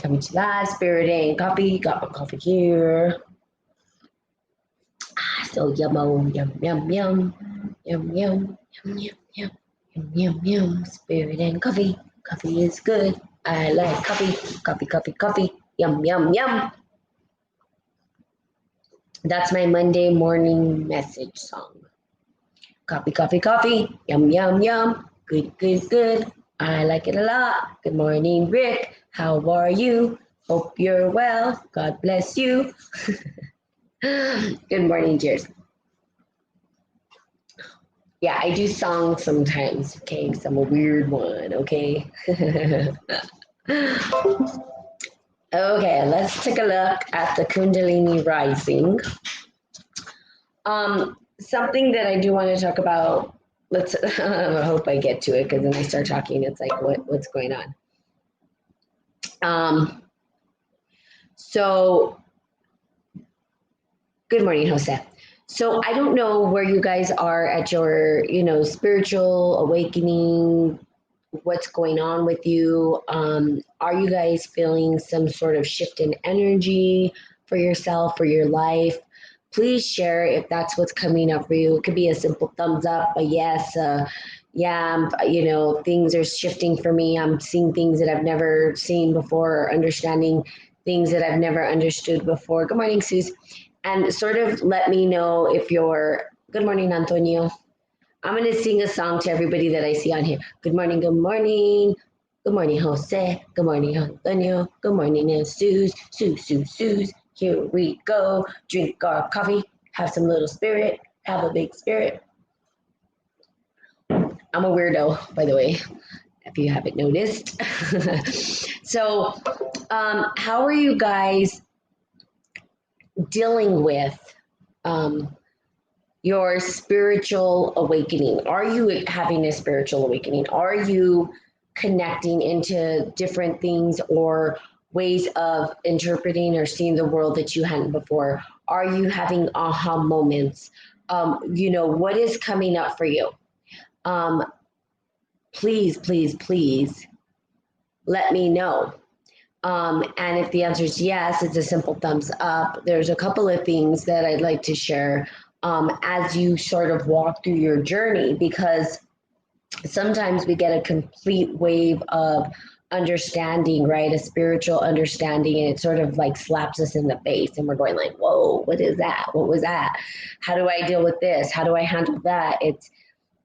Coming to that, spirit and coffee. Got my coffee here. So yum, yum, yum, yum, yum, yum, yum, yum, yum, yum, yum, yum. Spirit and coffee. Coffee is good. I like coffee. Coffee, coffee, coffee. Yum, yum, yum. That's my Monday morning message song. Coffee, coffee, coffee. Yum, yum, yum. Good, good, good. I like it a lot. Good morning, Rick. How are you? Hope you're well. God bless you. Good morning, cheers. Yeah, I do songs sometimes, okay? Because I'm a weird one, okay? Okay, let's take a look at the Kundalini rising. Something that I do want to talk about. Let's. I hope I get to it because when I start talking, it's like, what's going on? So, good morning, Jose. So I don't know where you guys are at your, spiritual awakening. What's going on with you? Are you guys feeling some sort of shift in energy for yourself, for your life? Please share if that's what's coming up for you. It could be a simple thumbs up, a yes, yeah, things are shifting for me. I'm seeing things that I've never seen before, or understanding things that I've never understood before. Good morning, Suze. And sort of let me know if you're, good morning, Antonio. I'm going to sing a song to everybody that I see on here. Good morning, good morning. Good morning, Jose. Good morning, Antonio. Good morning, Suze. Suze. Here we go. Drink our coffee. Have some little spirit. Have a big spirit. I'm a weirdo, by the way, if you haven't noticed. So, how are you guys dealing with your spiritual awakening? Are you having a spiritual awakening? Are you connecting into different things or ways of interpreting or seeing the world that you hadn't before? Are you having aha moments? What is coming up for you? Please let me know. And if the answer is yes, it's a simple thumbs up. There's a couple of things that I'd like to share as you sort of walk through your journey, because sometimes we get a complete wave of understanding, right? A spiritual understanding, and it sort of like slaps us in the face and we're going like, whoa, what is that? What was that? How do I deal with this? How do I handle that?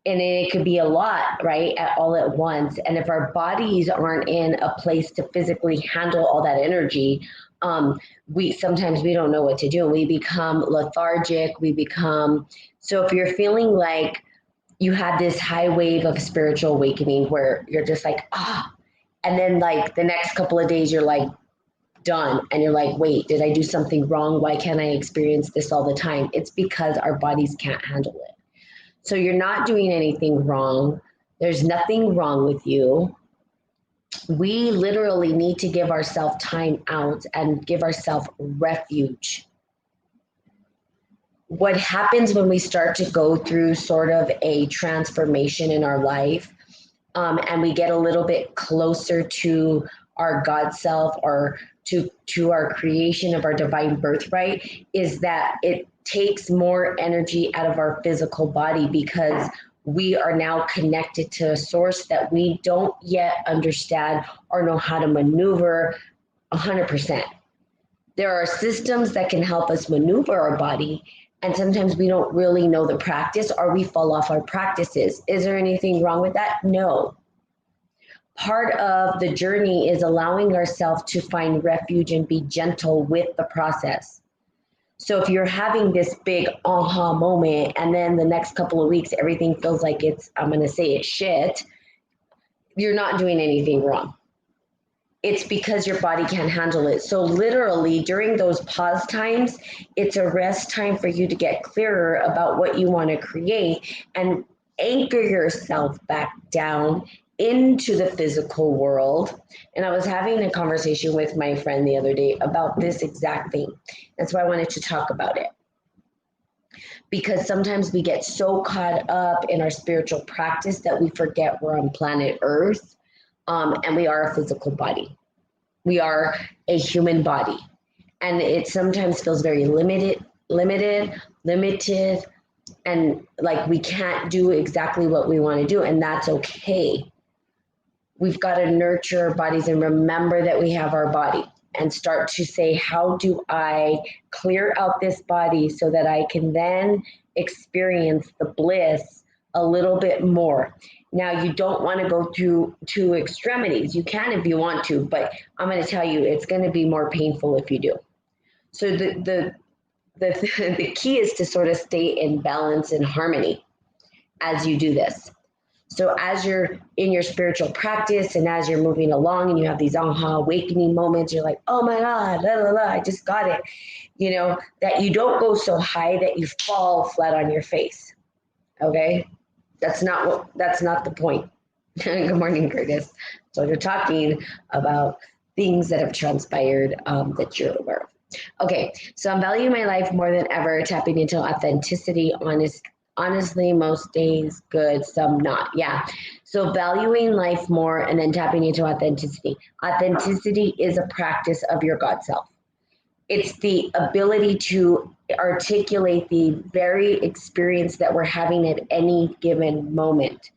And it could be a lot, right, all at once. And if our bodies aren't in a place to physically handle all that energy, sometimes we don't know what to do. We become lethargic. So if you're feeling like you had this high wave of spiritual awakening where you're just like, and then like the next couple of days you're like done, and you're like, wait, did I do something wrong? Why can't I experience this all the time? It's because our bodies can't handle it. So you're not doing anything wrong. There's nothing wrong with you. We literally need to give ourselves time out and give ourselves refuge. What happens when we start to go through sort of a transformation in our life, and we get a little bit closer to our God self, or to our creation of our divine birthright, is that it takes more energy out of our physical body, because we are now connected to a source that we don't yet understand or know how to maneuver 100%. There are systems that can help us maneuver our body, and sometimes we don't really know the practice, or we fall off our practices. Is there anything wrong with that? No. Part of the journey is allowing ourselves to find refuge and be gentle with the process. So if you're having this big aha moment, and then the next couple of weeks, everything feels like it's shit, you're not doing anything wrong. It's because your body can't handle it. So literally during those pause times, it's a rest time for you to get clearer about what you want to create and anchor yourself back down into the physical world. And I was having a conversation with my friend the other day about this exact thing. That's why I wanted to talk about it. Because sometimes we get so caught up in our spiritual practice that we forget we're on planet Earth, and we are a physical body. We are a human body, and it sometimes feels very limited, and like we can't do exactly what we want to do, and that's okay. We've got to nurture our bodies and remember that we have our body and start to say, how do I clear out this body so that I can then experience the bliss a little bit more? Now, you don't want to go through two extremities. You can if you want to, but I'm going to tell you, it's going to be more painful if you do. So the key is to sort of stay in balance and harmony as you do this. So as you're in your spiritual practice and as you're moving along and you have these aha awakening moments, you're like, oh my God, la, la, la, I just got it. You know, that you don't go so high that you fall flat on your face. Okay? That's not the point. Good morning, Curtis. So you're talking about things that have transpired that you're aware of. Okay, so I'm valuing my life more than ever, tapping into authenticity, honestly, most days good, some not. Yeah. So valuing life more and then tapping into authenticity. Authenticity is a practice of your God self. It's the ability to articulate the very experience that we're having at any given moment,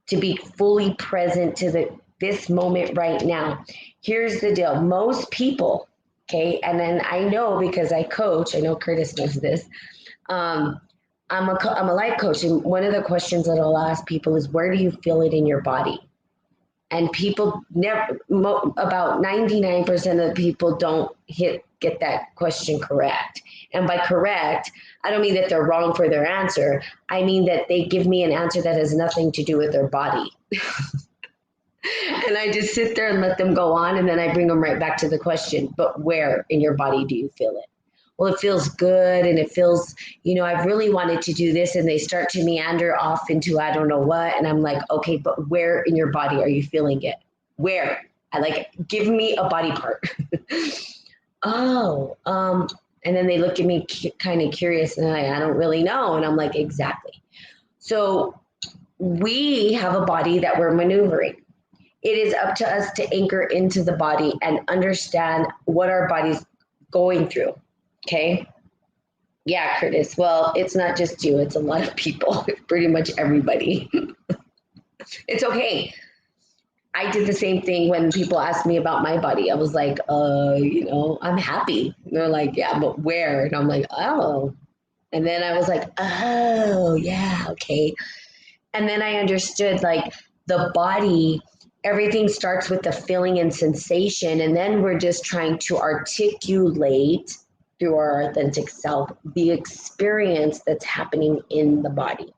to be fully present to this moment right now. Here's the deal. Most people, okay, and then I know because I coach, I know Curtis knows this. I'm a life coach, and one of the questions that I'll ask people is, where do you feel it in your body? And people never, about 99% of the people don't get that question correct. And by correct, I don't mean that they're wrong for their answer. I mean that they give me an answer that has nothing to do with their body. And I just sit there and let them go on, and then I bring them right back to the question, but where in your body do you feel it? Well, it feels good, and it feels, I've really wanted to do this, and they start to meander off into I don't know what, and I'm like, okay, but where in your body are you feeling it? Where? Give me a body part. Oh, and then they look at me kind of curious, and I don't really know, and I'm like, exactly. So we have a body that we're maneuvering. It is up to us to anchor into the body and understand what our body's going through. Okay. Yeah, Curtis. Well, it's not just you, it's a lot of people, pretty much everybody. It's okay. I did the same thing when people asked me about my body. I was like, I'm happy. And they're like, yeah, but where? And I'm like, oh. And then I was like, oh, yeah, okay. And then I understood like the body, everything starts with the feeling and sensation. And then we're just trying to articulate through our authentic self the experience that's happening in the body.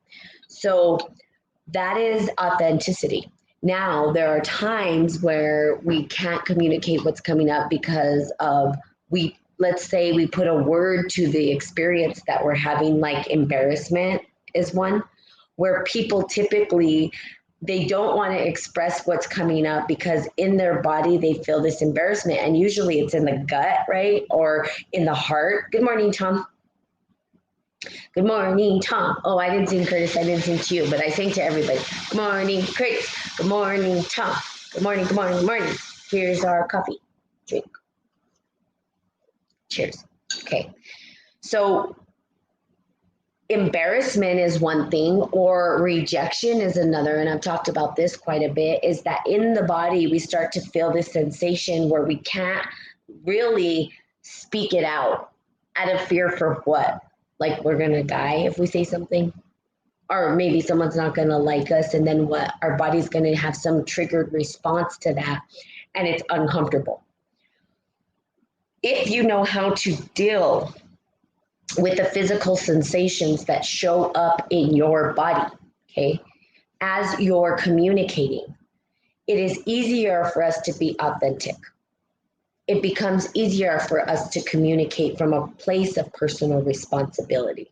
So that is authenticity. Now, there are times where we can't communicate what's coming up because of let's say we put a word to the experience that we're having, like embarrassment is one, where people typically they don't want to express what's coming up because in their body they feel this embarrassment, and usually it's in the gut, right? Or in the heart. Good morning, Tom. Good morning, Tom. Oh, I didn't sing Curtis. I didn't sing to you, but I sang to everybody. Good morning, Curtis. Good morning, Tom. Good morning, good morning, good morning. Here's our coffee. Drink. Cheers. Okay. So embarrassment is one thing, or rejection is another, and I've talked about this quite a bit, is that in the body we start to feel this sensation where we can't really speak it out out of fear for what? Like we're gonna die if we say something, or maybe someone's not gonna like us, and then what? Our body's gonna have some triggered response to that, and it's uncomfortable. If you know how to deal with the physical sensations that show up in your body, okay, as you're communicating, it is easier for us to be authentic. It becomes easier for us to communicate from a place of personal responsibility.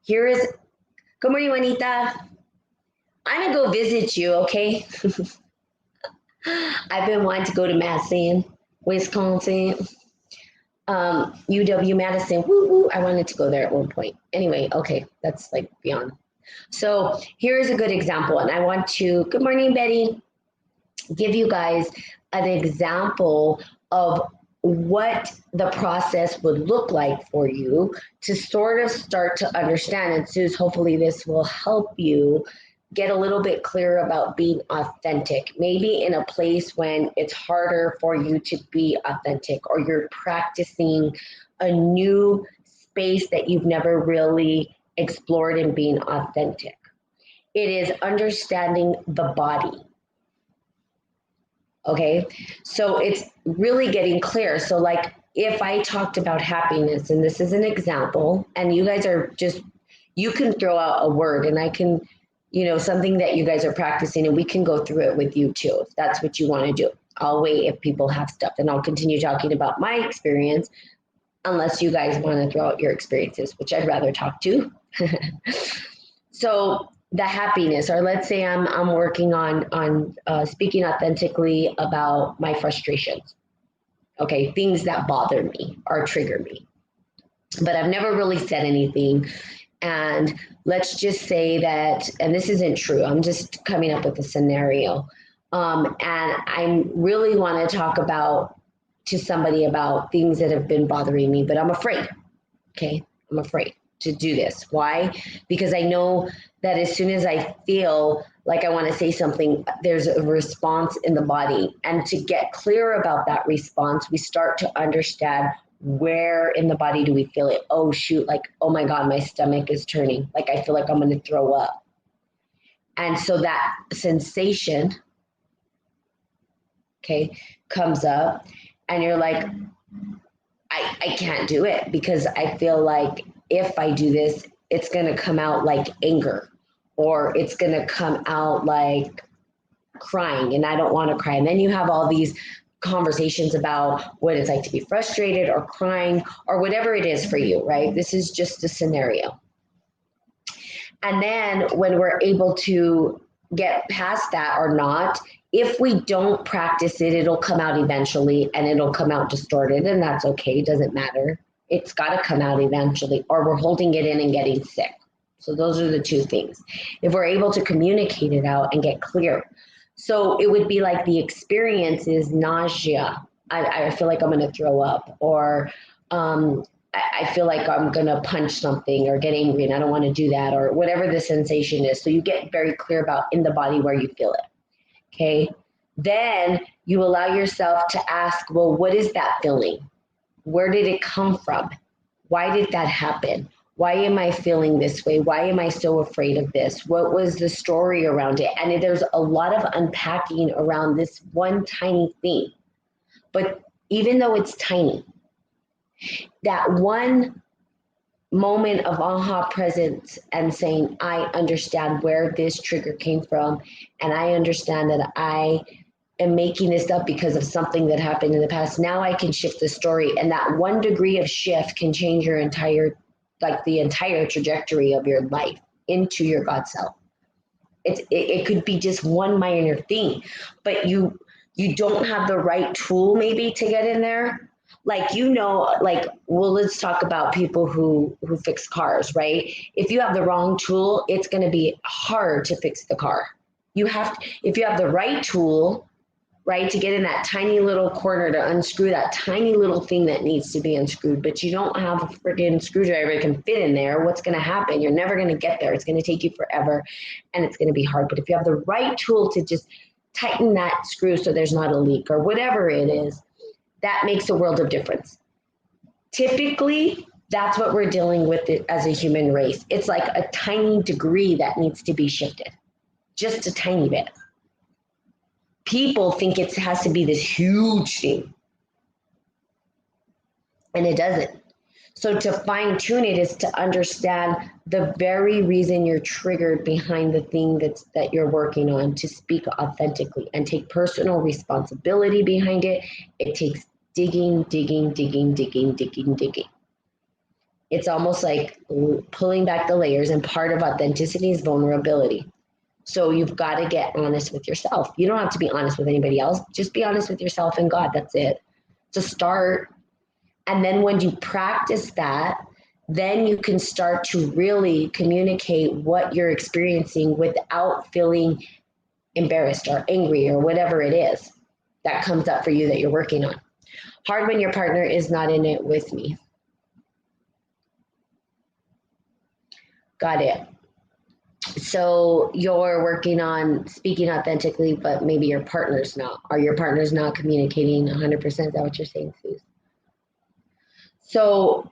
Here is, good morning, Juanita. I'm gonna go visit you, okay? I've been wanting to go to Madison, Wisconsin. UW-Madison, woo woo. I wanted to go there at one point. Anyway, okay, that's like beyond. So here's a good example, and I want to, good morning, Betty, give you guys an example of what the process would look like for you to sort of start to understand. And Suze, hopefully this will help you get a little bit clearer about being authentic, maybe in a place when it's harder for you to be authentic, or you're practicing a new space that you've never really explored in being authentic. It is understanding the body. Okay, so it's really getting clear. So like if I talked about happiness, and this is an example, and you guys are just, you can throw out a word and I can, something that you guys are practicing, and we can go through it with you too, if that's what you want to do. I'll wait if people have stuff, and I'll continue talking about my experience, unless you guys want to throw out your experiences, which I'd rather talk to. So the happiness, or let's say I'm working on speaking authentically about my frustrations. Okay, things that bother me or trigger me, but I've never really said anything. And let's just say that, and this isn't true, I'm just coming up with a scenario. And I really want to talk to somebody about things that have been bothering me, but I'm afraid. Okay, I'm afraid to do this. Why? Because I know that as soon as I feel like I want to say something, there's a response in the body. And to get clear about that response, we start to understand where in the body do we feel it. Oh, shoot, like, oh my God, my stomach is turning. Like, I feel like I'm going to throw up. And so that sensation, okay, comes up, and you're like, I can't do it, because I feel like if I do this, it's going to come out like anger, or it's going to come out like crying, and I don't want to cry. And then you have all these conversations about what it's like to be frustrated or crying or whatever it is for you, right? This is just a scenario. And then when we're able to get past that or not, if we don't practice it, it'll come out eventually, and it'll come out distorted, and that's okay. It doesn't matter. It's got to come out eventually, or we're holding it in and getting sick. So those are the two things. If we're able to communicate it out and get clear. So it would be like the experience is nausea. I feel like I'm going to throw up, or I feel like I'm going to punch something or get angry, and I don't want to do that, or whatever the sensation is. So you get very clear about in the body where you feel it. Okay. Then you allow yourself to ask, well, what is that feeling? Where did it come from? Why did that happen? Why am I feeling this way? Why am I so afraid of this? What was the story around it? And there's a lot of unpacking around this one tiny thing. But even though it's tiny, that one moment of aha presence and saying, I understand where this trigger came from, and I understand that I am making this up because of something that happened in the past. Now I can shift the story, and that 1 degree of shift can change your entire, like the entire trajectory of your life into your God self. It could be just one minor thing, but you don't have the right tool maybe to get in there. Like, well, let's talk about people who fix cars, right? If you have the wrong tool, it's going to be hard to fix the car. If you have the right tool, right, to get in that tiny little corner to unscrew that tiny little thing that needs to be unscrewed, but you don't have a freaking screwdriver that can fit in there, what's going to happen? You're never going to get there. It's going to take you forever, and it's going to be hard. But if you have the right tool to just tighten that screw so there's not a leak or whatever it is, that makes a world of difference. Typically, that's what we're dealing with as a human race. It's like a tiny degree that needs to be shifted, just a tiny bit. People think it has to be this huge thing, and it doesn't. So to fine tune it is to understand the very reason you're triggered behind the thing that you're working on, to speak authentically and take personal responsibility behind it. It takes digging. It's almost like pulling back the layers, and part of authenticity is vulnerability. So you've got to get honest with yourself. You don't have to be honest with anybody else. Just be honest with yourself and God. That's it. To start. And then when you practice that, then you can start to really communicate what you're experiencing without feeling embarrassed or angry or whatever it is. that comes up for you that you're working on. Hard when your partner is not in it with me. Got it. So you're working on speaking authentically, but maybe your partner's not, or your partner's not communicating 100%. Is that what you're saying, Suze? So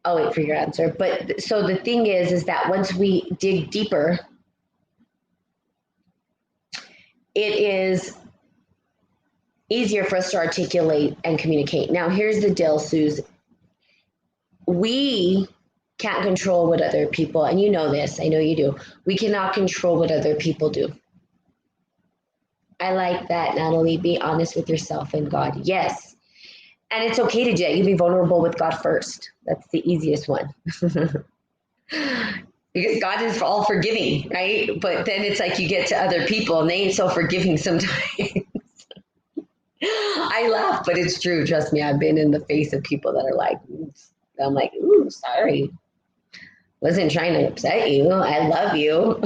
I'll wait for your answer. But so the thing is that once we dig deeper, it is easier for us to articulate and communicate. Now, here's the deal, Suze. We can't control what other people, and you know this, I know you do. We cannot control what other people do. I like that, Natalie. Be honest with yourself and God. Yes. And it's okay to do that. You be vulnerable with God first. That's the easiest one. Because God is all forgiving, right? But then it's like you get to other people and they ain't so forgiving sometimes. I laugh, but it's true. Trust me, I've been in the face of people that are like, I'm like, ooh, sorry. Wasn't trying to upset you. I love you.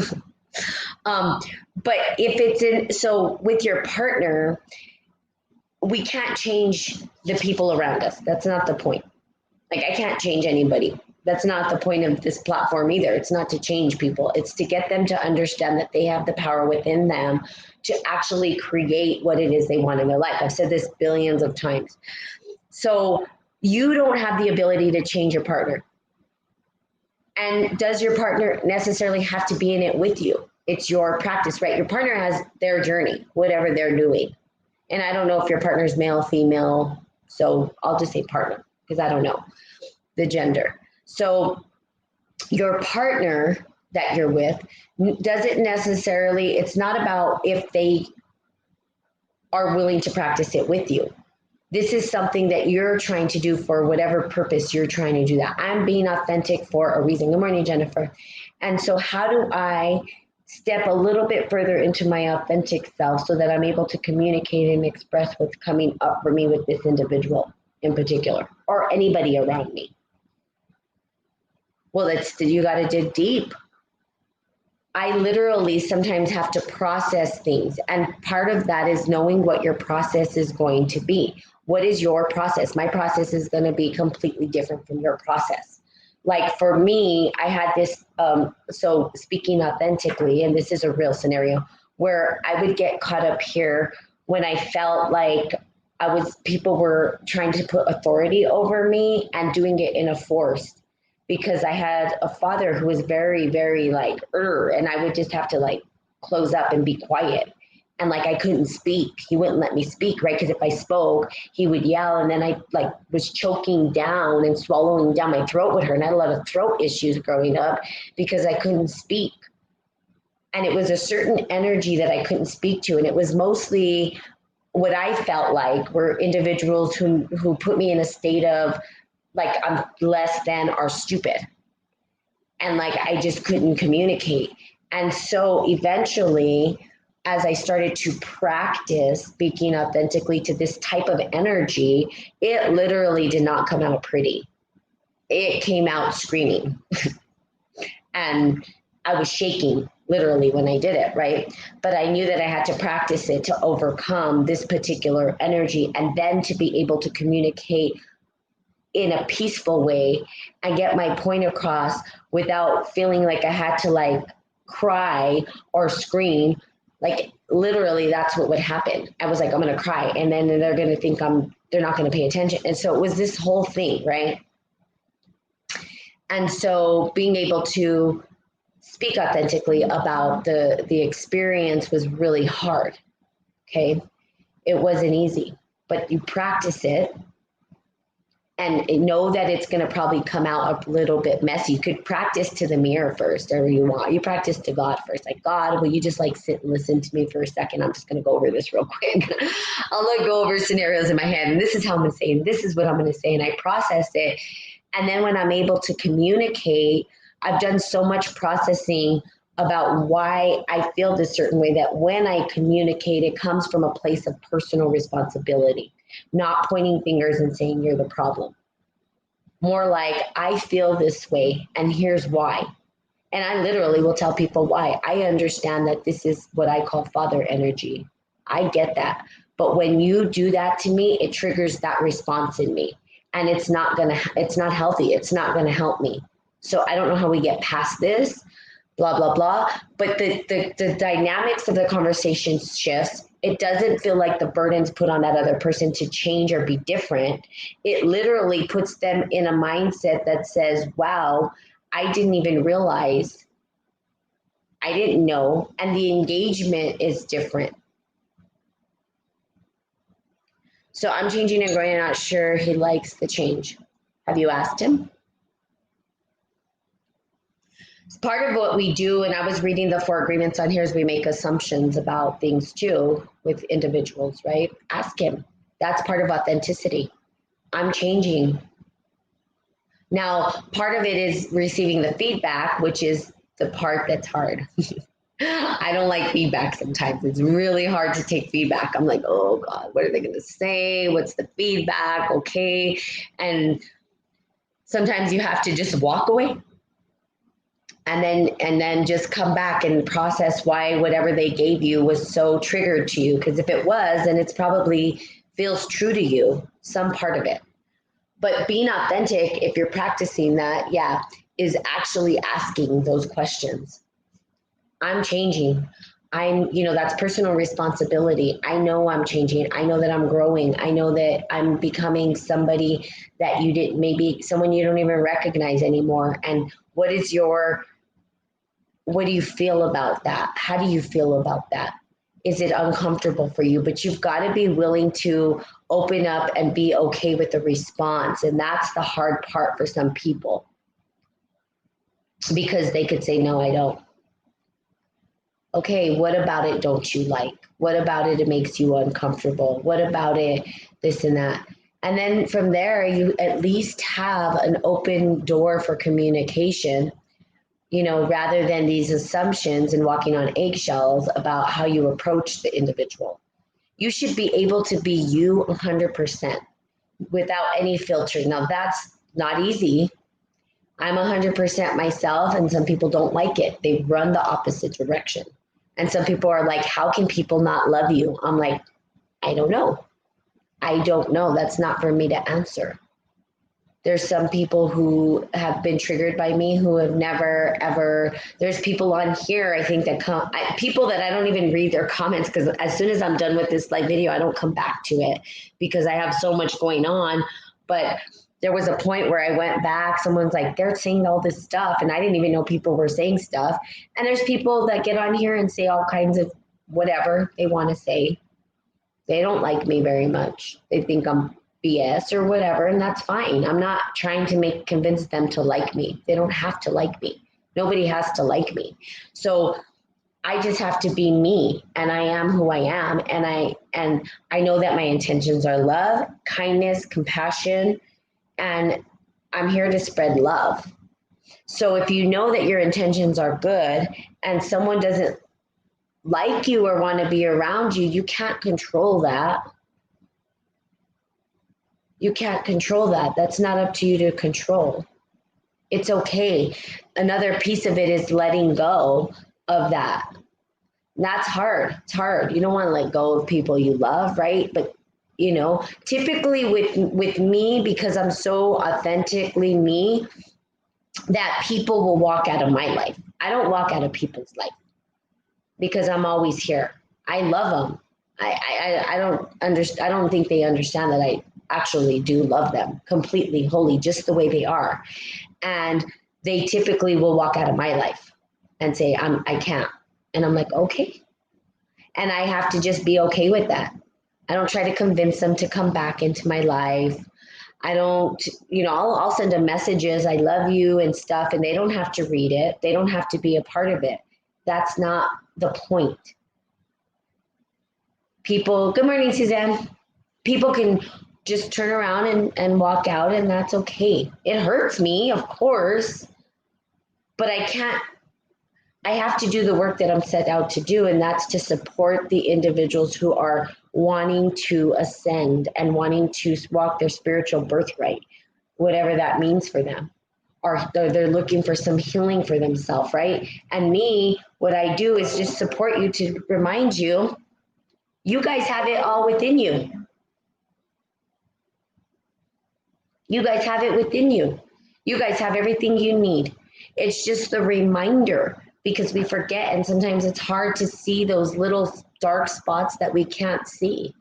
But if it's in, so with your partner, we can't change the people around us. That's not the point. Like, I can't change anybody. That's not the point of this platform either. It's not to change people. It's to get them to understand that they have the power within them to actually create what it is they want in their life. I've said this billions of times. So you don't have the ability to change your partner. And does your partner necessarily have to be in it with you? It's your practice, right? Your partner has their journey, whatever they're doing. And I don't know if your partner's male, female, so I'll just say partner because I don't know the gender. So your partner that you're with doesn't necessarily, it's not about if they are willing to practice it with you. This is something that you're trying to do for whatever purpose you're trying to do that. I'm being authentic for a reason. Good morning, Jennifer. And so how do I step a little bit further into my authentic self so that I'm able to communicate and express what's coming up for me with this individual in particular, or anybody around me? Well, you got to dig deep. I literally sometimes have to process things. And part of that is knowing what your process is going to be. What is your process? My process is going to be completely different from your process. Like for me, I had this, so speaking authentically, and this is a real scenario, where I would get caught up here when I felt like people were trying to put authority over me and doing it in a force. Because I had a father who was very, very like, and I would just have to like close up and be quiet. And like, I couldn't speak. He wouldn't let me speak, right? Because if I spoke, he would yell. And then I like was choking down and swallowing down my throat with her. And I had a lot of throat issues growing up because I couldn't speak. And it was a certain energy that I couldn't speak to. And it was mostly what I felt like were individuals who put me in a state of, like I'm less than or stupid. And like, I just couldn't communicate. And so eventually, as I started to practice speaking authentically to this type of energy, it literally did not come out pretty. It came out screaming. And I was shaking literally when I did it, right? But I knew that I had to practice it to overcome this particular energy and then to be able to communicate in a peaceful way and get my point across without feeling like I had to like cry or scream. Like literally that's what would happen. I was like, I'm going to cry. And then they're going to think they're not going to pay attention. And so it was this whole thing, right? And so being able to speak authentically about the experience was really hard. Okay. It wasn't easy, but you practice it. And know that it's going to probably come out a little bit messy. You could practice to the mirror first, or you want. You practice to God first. Like, God, will you just like sit and listen to me for a second? I'm just going to go over this real quick. I'll like go over scenarios in my head. And this is how I'm going to say, and this is what I'm going to say. And I process it. And then when I'm able to communicate, I've done so much processing about why I feel this certain way that when I communicate, it comes from a place of personal responsibility. Not pointing fingers and saying you're the problem. More like, I feel this way and here's why. And I literally will tell people why. I understand that this is what I call father energy. I get that. But when you do that to me, it triggers that response in me. And it's not healthy. It's not gonna help me. So I don't know how we get past this, blah, blah, blah. But the dynamics of the conversation shifts. It doesn't feel like the burden's put on that other person to change or be different. It literally puts them in a mindset that says, wow, I didn't even realize, I didn't know. And the engagement is different. So I'm changing and growing. I'm not sure he likes the change. Have you asked him? It's part of what we do, and I was reading the 4 agreements on here, is we make assumptions about things too with individuals, right? Ask him. That's part of authenticity. I'm changing. Now, part of it is receiving the feedback, which is the part that's hard. I don't like feedback sometimes. It's really hard to take feedback. I'm like, oh God, what are they going to say? What's the feedback? Okay. And sometimes you have to just walk away and then just come back and process why whatever they gave you was so triggered to you. Because if it was, then it's probably feels true to you, some part of it. But being authentic, if you're practicing that, yeah, is actually asking those questions. I'm changing. That's personal responsibility. I know I'm changing. I know that I'm growing. I know that I'm becoming somebody that maybe someone you don't even recognize anymore. And what do you feel about that? How do you feel about that? Is it uncomfortable for you? But you've got to be willing to open up and be okay with the response. And that's the hard part for some people, because they could say, no, I don't. Okay, what about it don't you like? What about it makes you uncomfortable? What about it this and that? And then from there, you at least have an open door for communication, rather than these assumptions and walking on eggshells about how you approach the individual. You should be able to be you 100% without any filter. Now, that's not easy. I'm 100% myself, and some people don't like it. They run the opposite direction. And some people are like, how can people not love you? I'm like, I don't know. That's not for me to answer. There's some people who have been triggered by me who have never, ever, there's people on here, I think, that people that I don't even read their comments, because as soon as I'm done with this live video, I don't come back to it because I have so much going on. But there was a point where I went back, someone's like, they're saying all this stuff, and I didn't even know people were saying stuff. And there's people that get on here and say all kinds of whatever they want to say. They don't like me very much. They think I'm BS or whatever, and that's fine. I'm not trying to convince them to like me. They don't have to like me. Nobody has to like me. So I just have to be me, and I am who I am. And I know that my intentions are love, kindness, compassion, and I'm here to spread love. So if you know that your intentions are good and someone doesn't like you or want to be around you, you can't control that. You can't control that. That's not up to you to control. It's okay. Another piece of it is letting go of that. And that's hard. It's hard. You don't want to let go of people you love, right? But typically with me, because I'm so authentically me, that people will walk out of my life. I don't walk out of people's life because I'm always here. I love them. I don't think they understand that I actually do love them completely, wholly, just the way they are. And they typically will walk out of my life and say, I can't. And I'm like, okay. And I have to just be okay with that. I don't try to convince them to come back into my life. I don't, I'll send them messages, I love you and stuff, and they don't have to read it. They don't have to be a part of it. That's not the point. People, good morning, Suzanne. People can just turn around and walk out, and that's okay. It hurts me, of course, but I have to do the work that I'm set out to do, and that's to support the individuals who are wanting to ascend and wanting to walk their spiritual birthright, whatever that means for them. Or they're looking for some healing for themselves, right? And me, what I do is just support you to remind you, You guys have it all within you. You guys have it within you. You guys have everything you need. It's just the reminder because we forget, and sometimes it's hard to see those little dark spots that we can't see.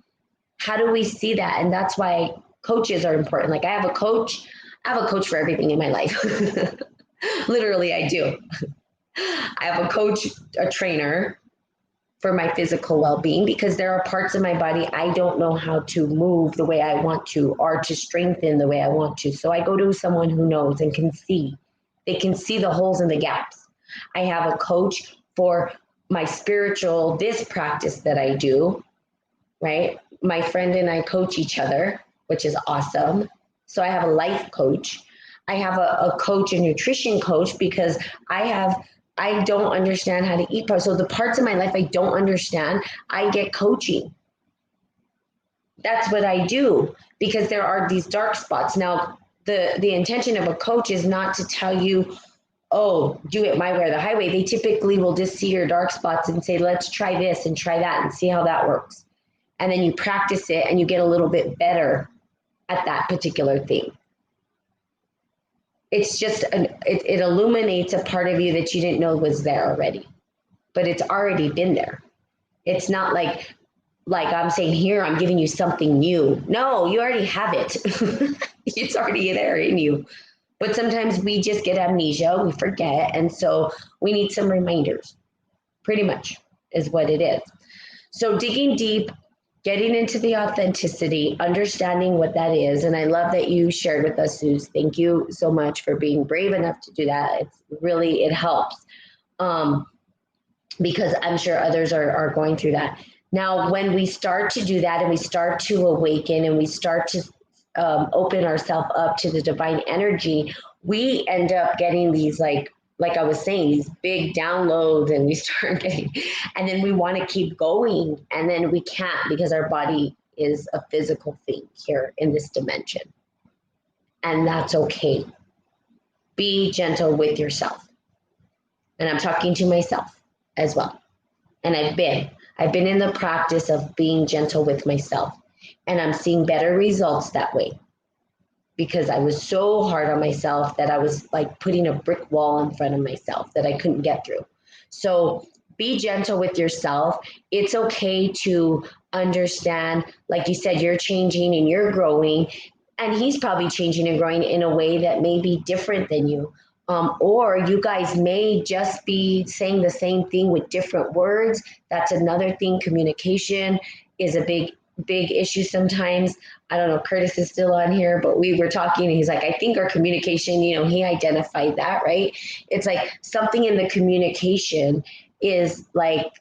How do we see that? And that's why coaches are important. Like I have a coach for everything in my life. Literally, I do. I have a coach, a trainer for my physical well-being because there are parts of my body I don't know how to move the way I want to or to strengthen the way I want to. So I go to someone who knows and can see. They can see the holes and the gaps. I have a coach for my spiritual, this practice that I do, right? My friend and I coach each other, which is awesome. So I have a life coach. I have a coach, a nutrition coach, because I don't understand how to eat. So the parts of my life I don't understand, I get coaching. That's what I do because there are these dark spots. Now, the intention of a coach is not to tell you, oh, do it my way or the highway. They typically will just see your dark spots and say, let's try this and try that and see how that works. And then you practice it and you get a little bit better at that particular thing. It's just, it illuminates a part of you that you didn't know was there already, but it's already been there. It's not like I'm saying here, I'm giving you something new. No, you already have it. It's already there in you. But sometimes we just get amnesia, we forget. And so we need some reminders, pretty much is what it is. So digging deep, getting into the authenticity, understanding what that is. And I love that you shared with us, Suze. Thank you so much for being brave enough to do that. It's really, it helps because I'm sure others are going through that. Now, when we start to do that and we start to awaken and we start to open ourselves up to the divine energy, we end up getting these like I was saying, these big downloads, and we start getting, and then we want to keep going, and then we can't because our body is a physical thing here in this dimension. And that's okay. Be gentle with yourself. And I'm talking to myself as well. And I've been in the practice of being gentle with myself, and I'm seeing better results that way. Because I was so hard on myself that I was like putting a brick wall in front of myself that I couldn't get through. So be gentle with yourself. It's okay to understand, like you said, you're changing and you're growing, and he's probably changing and growing in a way that may be different than you. Or you guys may just be saying the same thing with different words. That's another thing. Communication is a big issue sometimes. I don't know, Curtis is still on here, but we were talking and he's like, I think our communication, he identified that, right? It's like something in the communication is like,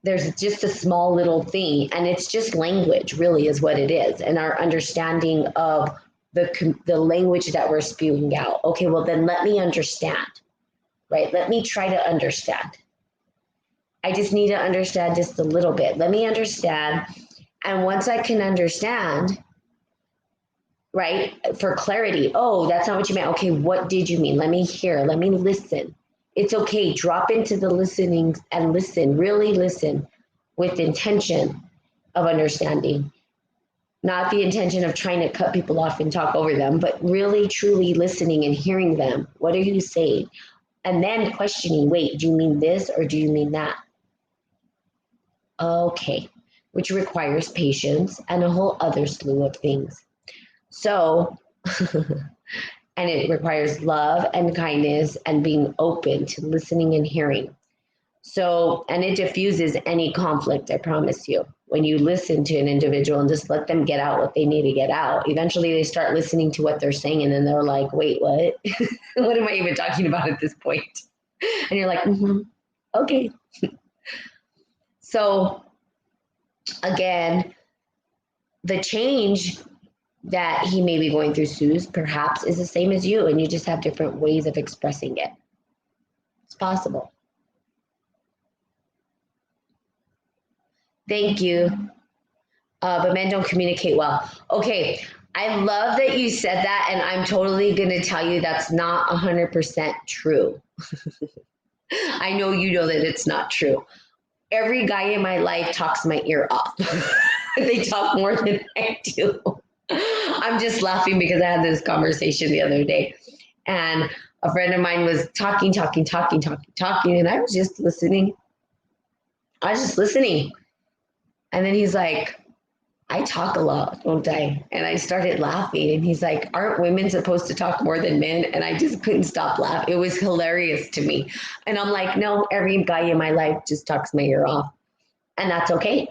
there's just a small little thing, and it's just language really is what it is. And our understanding of the language that we're spewing out. Okay, well then let me understand, right? Let me try to understand. I just need to understand just a little bit. Let me understand. And once I can understand, right, for clarity, oh, that's not what you meant. Okay, what did you mean? Let me hear. Let me listen. It's okay. Drop into the listening and listen. Really listen with intention of understanding. Not the intention of trying to cut people off and talk over them, but really, truly listening and hearing them. What are you saying? And then questioning, wait, do you mean this or do you mean that? Okay, which requires patience and a whole other slew of things. So, and it requires love and kindness and being open to listening and hearing. So, and it diffuses any conflict, I promise you. When you listen to an individual and just let them get out what they need to get out, eventually they start listening to what they're saying, and then they're like, wait, what? What am I even talking about at this point? And you're like, okay. So again, the change that he may be going through, Suze, perhaps is the same as you, and you just have different ways of expressing it. It's possible. Thank you. But men don't communicate well. Okay, I love that you said that, and I'm totally going to tell you that's not 100% true. I know you know that it's not true. every guy in my life talks my ear off. They talk more than I do. I'm just laughing because I had this conversation the other day, and a friend of mine was talking, and I was just listening. I was just listening. And then he's like, I talk a lot, don't I? And I started laughing. And he's like, aren't women supposed to talk more than men? And I just couldn't stop laughing. It was hilarious to me. And I'm like, no, every guy in my life just talks my ear off. And that's okay.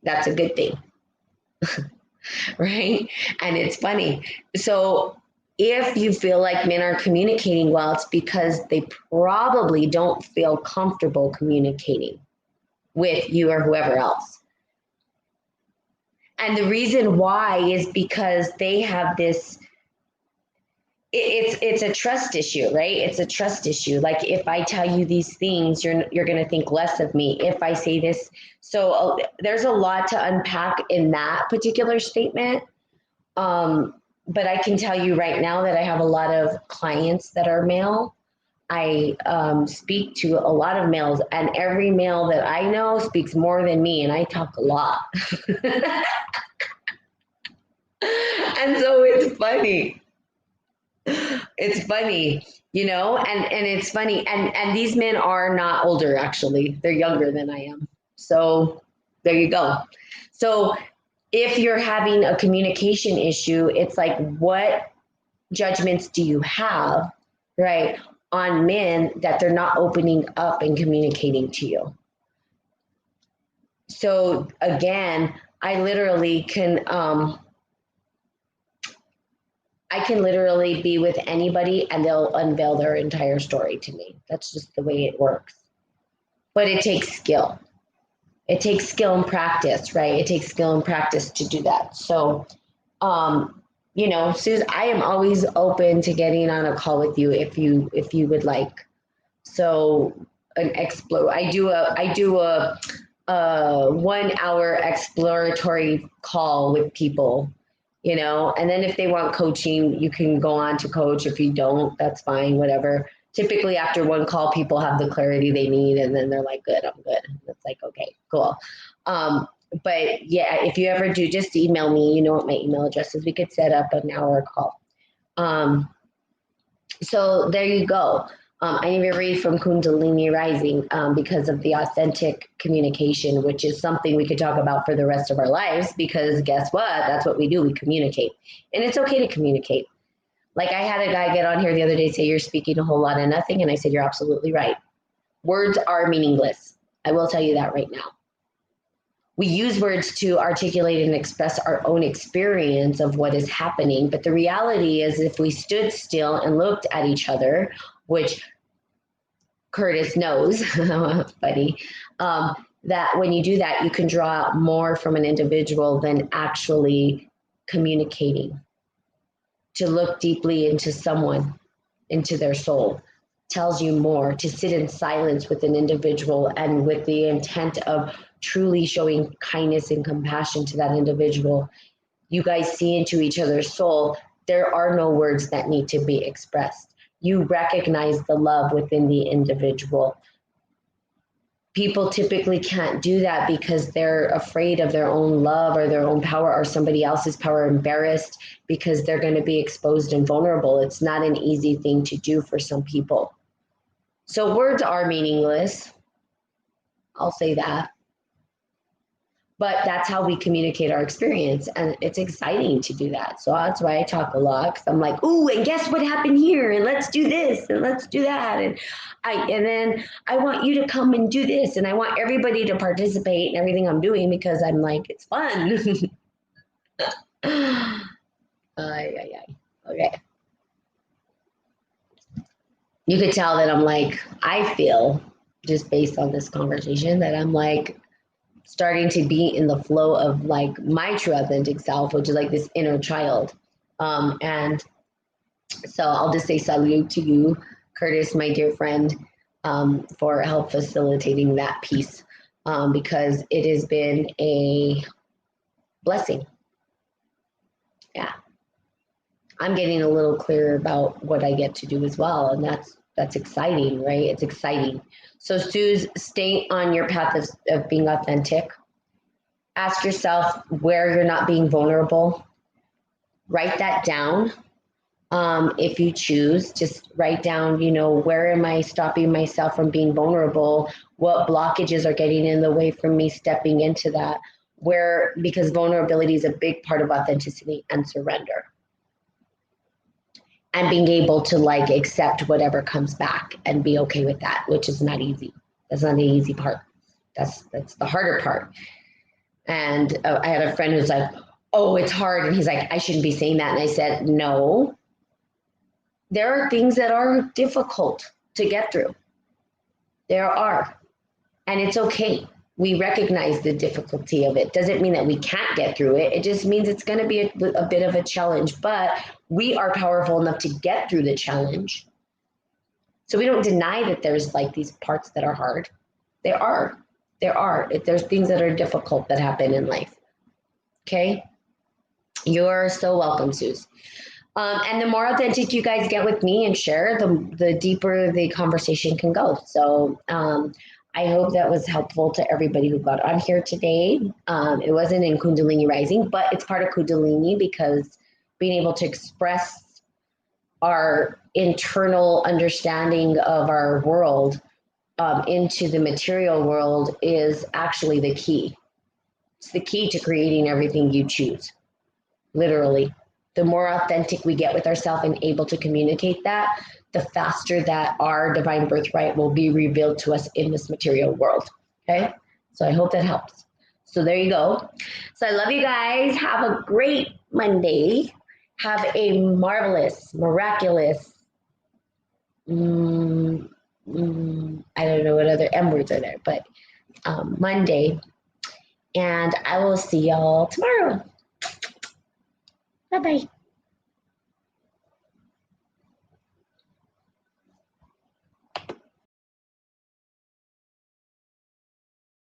That's a good thing. Right? And it's funny. So if you feel like men are communicating well, it's because they probably don't feel comfortable communicating with you or whoever else. And the reason why is because they have this, it's a trust issue, right? It's a trust issue. Like if I tell you these things, you're going to think less of me if I say this. So there's a lot to unpack in that particular statement. But I can tell you right now that I have a lot of clients that are male. I speak to a lot of males, and every male that I know speaks more than me, and I talk a lot. And so it's funny. It's funny, and it's funny. And these men are not older, actually. They're younger than I am. So there you go. So if you're having a communication issue, it's like, what judgments do you have, right, on men that they're not opening up and communicating to you? So again, I literally can I can literally be with anybody and they'll unveil their entire story to me. That's just the way it works. But it takes skill. It takes skill and practice, right? It takes skill and practice to do that. So, Suze, I am always open to getting on a call with you if you would like. So an explore. I do a 1 hour exploratory call with people, and then if they want coaching, you can go on to coach. If you don't, that's fine, whatever. Typically after one call, people have the clarity they need, and then they're like, good, I'm good. It's like, okay, cool. But yeah, if you ever do, just email me. You know what my email address is. We could set up an hour call. So there you go. I need to read from Kundalini Rising because of the authentic communication, which is something we could talk about for the rest of our lives, because guess what? That's what we do. We communicate. And it's okay to communicate. Like I had a guy get on here the other day say, you're speaking a whole lot of nothing. And I said, you're absolutely right. Words are meaningless. I will tell you that right now. We use words to articulate and express our own experience of what is happening. But the reality is, if we stood still and looked at each other, which Curtis knows, buddy, that when you do that, you can draw out more from an individual than actually communicating. To look deeply into someone, into their soul, tells you more. To sit in silence with an individual and with the intent of truly showing kindness and compassion to that individual, you guys see into each other's soul. There are no words that need to be expressed. You recognize the love within the individual. People typically can't do that because they're afraid of their own love or their own power or somebody else's power, embarrassed because they're going to be exposed and vulnerable. It's not an easy thing to do for some people. So words are meaningless. I'll say that. But that's how we communicate our experience. And it's exciting to do that. So that's why I talk a lot, because I'm like, ooh, and guess what happened here? And let's do this and let's do that. And then I want you to come and do this. And I want everybody to participate in everything I'm doing, because I'm like, it's fun. Okay. You could tell that I'm like, I feel, just based on this conversation, that I'm like starting to be in the flow of like my true authentic self, which is like this inner child. And so I'll just say salute to you, Curtis, my dear friend, for help facilitating that piece, because it has been a blessing. Yeah. I'm getting a little clearer about what I get to do as well. And that's exciting, right? It's exciting. So Suze, stay on your path of being authentic. Ask yourself where you're not being vulnerable. Write that down. If you choose, just write down, where am I stopping myself from being vulnerable? What blockages are getting in the way from me stepping into that? Because vulnerability is a big part of authenticity and surrender. And being able to like accept whatever comes back and be okay with that, which is not easy. That's not the easy part. That's the harder part. And I had a friend who's like, oh, it's hard. And he's like, I shouldn't be saying that. And I said, no, there are things that are difficult to get through. There are. And it's okay. We recognize the difficulty of it. Doesn't mean that we can't get through it. It just means it's going to be a bit of a challenge. But we are powerful enough to get through the challenge. So we don't deny that there's like these parts that are hard. There are. There's things that are difficult that happen in life. Okay? You're so welcome, Suze. And the more authentic you guys get with me and share, the deeper the conversation can go. So I hope that was helpful to everybody who got on here today. It wasn't in Kundalini Rising, but it's part of Kundalini because being able to express our internal understanding of our world into the material world is actually the key. It's the key to creating everything you choose, literally. The more authentic we get with ourselves and able to communicate that, the faster that our divine birthright will be revealed to us in this material world. Okay? So I hope that helps. So there you go. So I love you guys. Have a great Monday. Have a marvelous, miraculous, I don't know what other M words are there, but Monday. And I will see y'all tomorrow. Bye-bye.